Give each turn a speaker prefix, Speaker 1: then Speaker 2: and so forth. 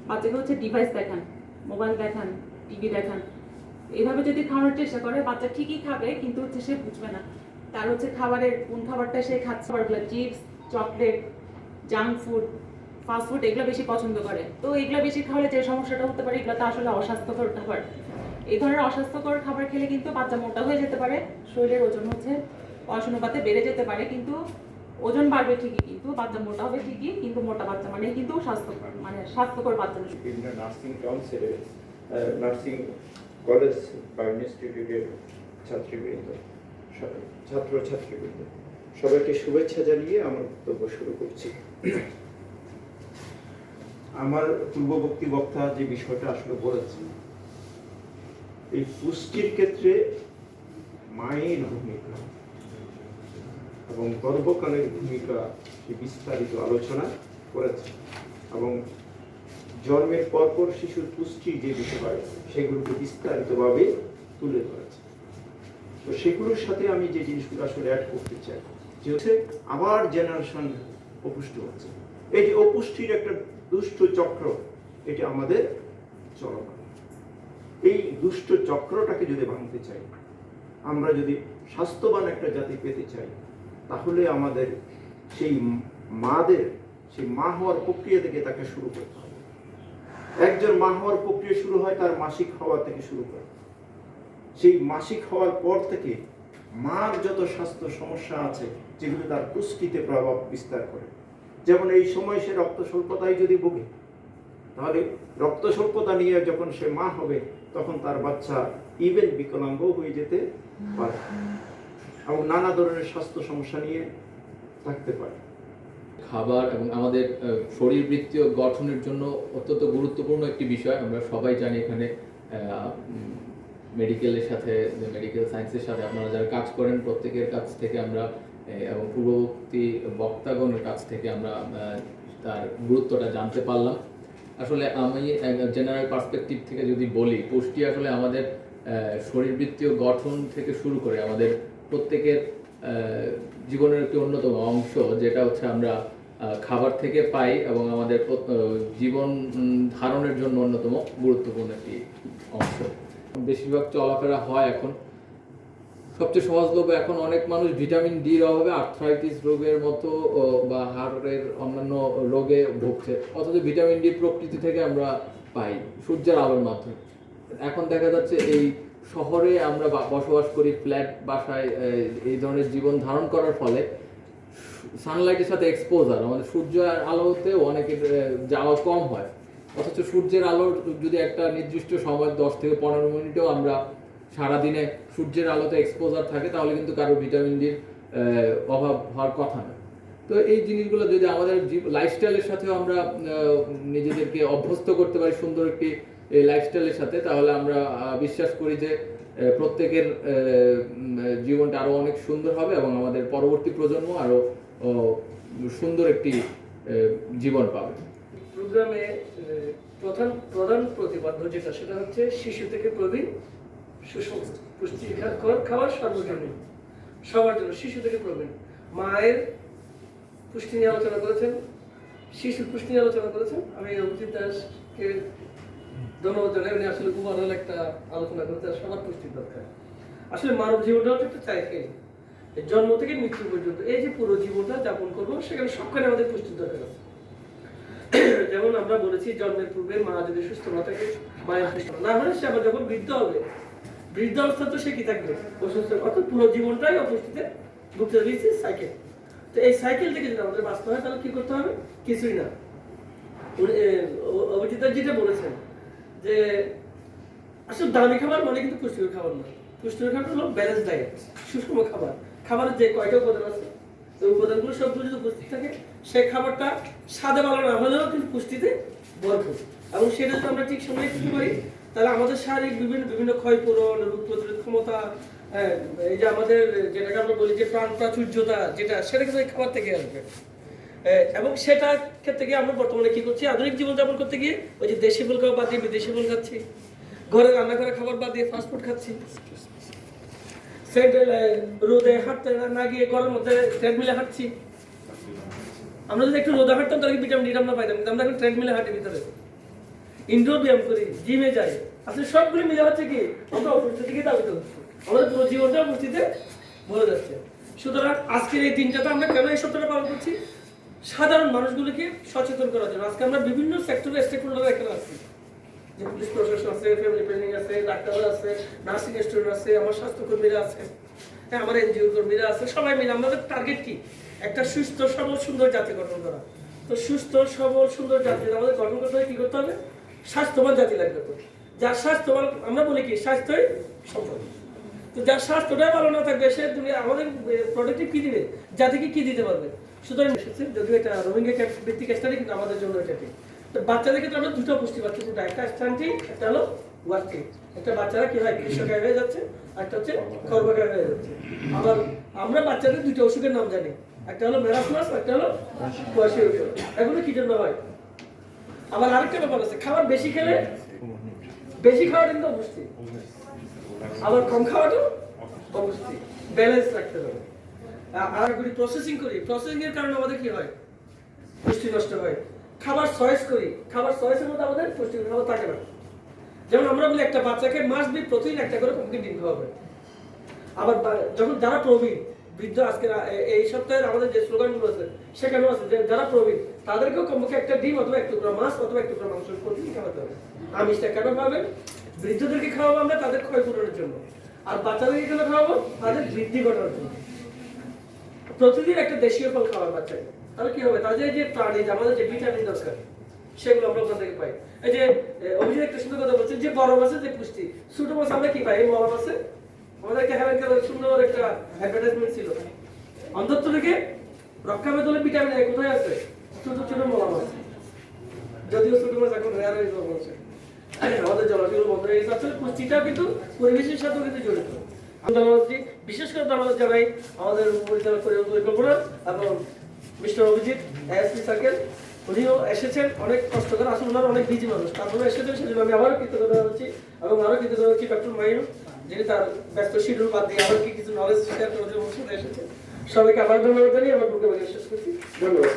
Speaker 1: বাচ্চাকে হচ্ছে ডিভাইস দেখান, মোবাইল দেখান, টিভি দেখান, এইভাবে যদি খাওয়ানোর চেষ্টা করে বাচ্চা ঠিকই খাবে, কিন্তু হচ্ছে সে বুঝবে না তার হচ্ছে খাবারের কোন খাবারটা সে খাচ্ছে। খাবারগুলো chips, chocolate, junk food, fast food এগুলো বেশি পছন্দ করে। তো এগুলো বেশি খাওয়ালে যে সমস্যাটা হতে পারে, এগুলো তো আসলে অস্বাস্থ্যকর খাবার। এই ধরনের অস্বাস্থ্যকর খাবার খেলে কিন্তু বাচ্চা মোটা হয়ে যেতে পারে, শরীরের ওজন হচ্ছে অনুপাতে বেড়ে যেতে পারে, কিন্তু ওজন বাড়বে ঠিকই, কিন্তু বাচ্চা মোটা হবে ঠিকই, কিন্তু মোটা বাচ্চা মানে কিন্তু স্বাস্থ্যকর বাচ্চা না।
Speaker 2: বিভিন্ন নার্সিং কাউন্সিলে নার্সিং কলেজ বা ইনস্টিটিউটের ছাত্রবৃন্দ, ছাত্রছাত্রীবৃন্দ সবাইকে শুভেচ্ছা জানিয়ে আমার বক্তব্য শুরু করছি। আমার পূর্ববর্তী বক্তা যে বিষয়টা আসলে বলেছেন, এই পুষ্টির ক্ষেত্রে মায়ের ভূমিকা এবং গর্ভকালের ভূমিকা বিস্তারিত আলোচনা করেছে এবং জন্মের পরপর শিশুর পুষ্টি যে বিষয় সেগুলোকে বিস্তারিতভাবে তুলে ধরেছে। তো সেগুলোর সাথে আমি যে জিনিসগুলো আসলে অ্যাড করতে চাই যে হচ্ছে আবার জেনারেশন অপুষ্ট হচ্ছে। এই যে অপুষ্টির একটা দুষ্ট চক্র, এটা আমাদের চলমান। এই দুষ্ট চক্রটাকে যদি ভাঙতে চাই, আমরা যদি স্বাস্থ্যবান একটা জাতি পেতে চাই, তাহলে আমাদের সেই মা হওয়ার প্রক্রিয়া থেকে তাকে শুরু করতে হবে। একজন মা হওয়ার প্রক্রিয়া শুরু হয় তার মাসিক হওয়া থেকে শুরু করে। সেই মাসিক হওয়ার পর থেকে মার যত স্বাস্থ্য সমস্যা আছে যেগুলো তার পুষ্টিতে প্রভাব বিস্তার করে, যেমন এই সময় সে রক্ত স্বল্পতায় যদি ভোগে, তাহলে রক্ত স্বল্পতা নিয়ে যখন সে মা হবে তখন তার বাচ্চা ইভেন বিকলাঙ্গ হয়ে যেতে পারে এবং নানা ধরনের স্বাস্থ্য সমস্যা নিয়ে থাকতে পারে।
Speaker 3: খাবার এবং আমাদের শরীরবৃত্তীয় গঠনের জন্য অত্যন্ত গুরুত্বপূর্ণ একটি বিষয়। আমরা সবাই জানি এখানে মেডিকেলের সাথে, মেডিকেল সায়েন্সের সাথে আপনারা যারা কাজ করেন প্রত্যেকের কাছ থেকে আমরা এবং পূর্ববর্তী বক্তাগণের কাছ থেকে আমরা তার গুরুত্বটা জানতে পারলাম। আসলে আমি জেনারেল পার্সপেক্টিভ থেকে যদি বলি, পুষ্টি আসলে আমাদের শরীরবৃত্তীয় গঠন থেকে শুরু করে আমাদের প্রত্যেকের জীবনের একটি অন্যতম অংশ, যেটা হচ্ছে আমরা খাবার থেকে পাই এবং আমাদের জীবন ধারণের জন্য অন্যতম গুরুত্বপূর্ণ একটি অংশ। বেশিরভাগ চলাফেরা হয় এখন সবচেয়ে সহজলভ্য। এখন অনেক মানুষ ভিটামিন ডির অভাবে আর্থ্রাইটিস রোগের মতো বা হাড়ের অন্যান্য রোগে ভুগছে, অথচ ভিটামিন ডি প্রকৃতি থেকে আমরা পাই সূর্যের আলোর মাধ্যমে। এখন দেখা যাচ্ছে এই শহরে আমরা বসবাস করি, ফ্ল্যাট বাসায় এই ধরনের জীবন ধারণ করার ফলে সানলাইটের সাথে এক্সপোজার, আমাদের সূর্যের আলোতেও অনেকের যাওয়া কম হয়, অথচ সূর্যের আলোর যদি একটা নির্দিষ্ট সময় 10 থেকে 15 মিনিটেও আমরা সারাদিনে সূর্যের আলোতে এক্সপোজার থাকে, তাহলে কিন্তু কারো ভিটামিন ডির অভাব হওয়ার কথা না। তো এই জিনিসগুলো যদি আমাদের লাইফস্টাইলের সাথেও আমরা নিজেদেরকে অভ্যস্ত করতে পারি সুন্দর একটি লাইফস্টাইলের সাথে, তাহলে আমরা বিশ্বাস করি যে প্রত্যেকের জীবনটা আরো অনেক সুন্দর হবে এবং আমাদের পরবর্তী প্রজন্ম আরো সুন্দর একটি জীবন পাবে।
Speaker 4: প্রোগ্রামে প্রধান প্রতিপাদ্য যেটা, সেটা হচ্ছে শিশু থেকে প্রবীণ সুষম পুষ্টিকর খাবার সর্বজনীন, সবার জন্য, শিশু থেকে প্রবীণ। মায়ের পুষ্টি নিয়ে আলোচনা করেছেন, শিশুর পুষ্টি নিয়ে আলোচনা করেছেন। আমি অভিজিৎ দাসকে ধন্যবাদ জানাই, উনি আসলে ওভারঅল একটা আলোচনা করতে সবার পুষ্টির দরকার। আসলে মানব জীবনটা হচ্ছে একটা সাইকেল, জন্ম থেকে মৃত্যু পর্যন্ত এই যে পুরো জীবনটা যাপন করবো, সেখানে সবখানে আমাদের পুষ্টির দরকার আছে। যেমন আমরা বলেছি, জন্মের পূর্বে মা যদি সুস্থ না থাকে, মায়ের সুস্থ না হলে সে আবার যখন বৃদ্ধ অবস্থা তো সে কি থাকবে, অসুস্থ। অর্থাৎ পুরো জীবনটাই অপুষ্টিতে ভুগতে দিয়েছি সাইকেল। তো এই সাইকেল থেকে যদি আমাদের বাঁচতে হয়, তাহলে কি করতে হবে? কিছুই না। অভিজিৎ যেটা বলেছেন যে আসলে দামি খাবার মানে কিন্তু পুষ্টিকর খাবার না। পুষ্টিকর খাবার হলো ব্যালেন্স ডায়েট, সুষম খাবার। খাবারের যে কয়টা উপাদান আছে, ওই উপাদানগুলো সবগুলো যদি উপস্থিত থাকে, সেই খাবারটা স্বাদে ভালো না হলেও কিন্তু পুষ্টিতে ভরপুর। এবং সেটা যদি আমরা ঠিক সময়ে খেতে পারি, তাহলে আমাদের শারীরিক বিভিন্ন ক্ষয়পূরণ, রোগ প্রতিরোধ ক্ষমতা, এই যে আমাদের যেটাকে আমরা বলি যে প্রাণ প্রাচুর্যতা, সেটা কিন্তু এই খাবার থেকে আসবে। এবং সেটার ক্ষেত্রে গিয়ে আমরা বর্তমানে কি করছি, আধুনিক জীবনযাপন করতে গিয়ে ওই যে দেশি ফুল খাবার বাদ দিয়ে বিদেশি ফুল খাচ্ছি, ঘরে রান্না করা খাবার বাদ দিয়ে ফাস্টফুড খাচ্ছি, রোদে হাঁটতে না গিয়ে ঘরের মধ্যে ট্রেডমিলে হাঁটছি। আমরা যদি একটু রোদে হাঁটতাম তাহলে ভিটামিন ডি আমরা পাইতাম, কিন্তু আমরা এখন ট্রেডমিলে হাঁটি ভিতরে। ইনডোর ব্যায়াম করি, জিমে যাই, আসলে সবগুলো মিলে হচ্ছে কি আমরা অপুষ্টির দিকে দাবিত হচ্ছি, আমাদের পুরো জীবনটা অপুষ্টিতে ভরে যাচ্ছে। সুতরাং আজকের এই দিনটাতে আমরা কেন এই সপ্তাহটা পালন করছি? সাধারণ মানুষগুলোকে সচেতন করার জন্য। আজকে আমরা বিভিন্ন সেক্টরে স্টেক হোল্ডার এখানে আছি, যে পুলিশ প্রশাসন আছে, ফ্যামিলি প্ল্যানিং আছে, ডাক্তাররা আছে, নার্সিং স্টুডেন্ট আছে, আমার স্বাস্থ্যকর্মীরা আছে, হ্যাঁ আমার এনজিও কর্মীরা আছে, সবাই মিলে আমাদের টার্গেট কি? একটা সুস্থ সবল সুন্দর জাতি গঠন করা। তো সুস্থ সবল সুন্দর জাতি আমাদের গঠন করতে হবে, কি করতে হবে? স্বাস্থ্যবান জাতি লাগবে। তো যার স্বাস্থ্যবান, আমরা বলি কি স্বাস্থ্যই সম্পদ। তো যার স্বাস্থ্যটাই ভালো না থাকবে সে দুনিয়া আমাদের প্রোডাক্টে কি দিবে, জাতিকে কি দিতে পারবে? সুতরাং এসেছে যদিও এটা রোহিঙ্গা ভিত্তিক স্টাডি, কিন্তু আমাদের জন্য এটা ঠিক। তো বাচ্চাদের ক্ষেত্রে আমরা দুটো পুষ্টি পাচ্ছি, দুটো, একটা স্টান্টিং, একটা হলো ওয়ার্কিং। একটা বাচ্চারা কি হয় কৃষকায় হয়ে যাচ্ছে, একটা হচ্ছে খরবাকায় হয়ে যাচ্ছে। আবার আমরা বাচ্চাদের দুটো অসুখের নাম জানি, একটা হলো মেরাসমাস, একটা হলো কুয়াশি ওষুধ। এগুলো কি জন্য হয়? আবার আরেকটা ব্যাপার আছে, খাবার বেশি খেলে, বেশি খাওয়াটা কিন্তু অপুষ্টি, আবার কম খাওয়াটাও অপুষ্টি। ব্যালেন্স রাখতে হবে। আর করি প্রসেসিং করি, প্রসেসিং এর কারণে আমাদের কি হয়? পুষ্টি নষ্ট হয়। খাবার চয়েস করি, খাবার চয়েসের মধ্যে আমাদের পুষ্টি খাবার থাকে না। যেমন আমরা বলি একটা বাচ্চাকে মাস বি প্রতিদিন একটা করে পুষ্টি ডিম খাওয়াবে। আবার যখন যারা প্রবীণ বৃদ্ধ, আজকে এই সপ্তাহের আমাদের যে স্লোগানগুলো আছে সেখানেও আছে যে যারা প্রবীণ তাদেরকেও কমপক্ষে একটা ডিম অথবা এক টুকরা মাছ অথবা এক টুকরা মাংস প্রতিদিন খাওয়াতে হবে। আমিষটা কেন খাওয়াবেন? বৃদ্ধদেরকে খাওয়াবো আমরা তাদের ক্ষয়পূরণের জন্য, আর বাচ্চাদেরকে কেন খাওয়াবো? তাদের বৃদ্ধি ঘটানোর জন্য। প্রতিদিন একটা দেশীয় ফল খাওয়ার বাচ্চাকে, তাহলে কি হবে? তাদের যে প্রাণীজ আমাদের যে ভিটামিন দরকার সেগুলো আমরা ওখান থেকে পাই। এই যে অভিজিৎ একটা সুন্দর কথা বলছেন যে বড় মাছের যে পুষ্টি, ছোট মাছ আমরা কি পাই? এই বড় মাছে আমাদের একটা সুন্দর একটা অ্যাডভার্টাইজমেন্ট ছিল, অন্ধত্ব থেকে রক্ষা পেতে হলে ভিটামিন এ কোথায় আছে? ছোট ছোট মোলা মাছ। যদিও ছোট মাছ এখন রেয়ার হয়ে যাচ্ছে, আমাদের জলাশয়গুলো বন্ধ হয়ে গেছে। আসলে পুষ্টিটাও কিন্তু পরিবেশের সাথেও কিন্তু জড়িত। বিশেষ করে ধন্যবাদ জানাই আমাদের পরিচালক পরিকল্পনা এবং মিস্টার অভিজিৎ এএসপি সার্কেল। উনিও এসেছেন, অনেক কষ্ট করে, আসলে ওনার অনেক বিজি মানুষ, তারপরে এসেছেন, সেজন্য আমি আবারও কৃতজ্ঞতা জানাচ্ছি। এবং আরও কৃতজ্ঞতা হচ্ছি ডক্টর মাইন, যিনি তার ব্যস্ত শিডিউল বাদ দিয়ে আবার কিছু নলেজ শেয়ার করার জন্য এসেছেন। সবাইকে আবার ধন্যবাদ জানিয়ে আমার বুকে শেষ করছি। ধন্যবাদ।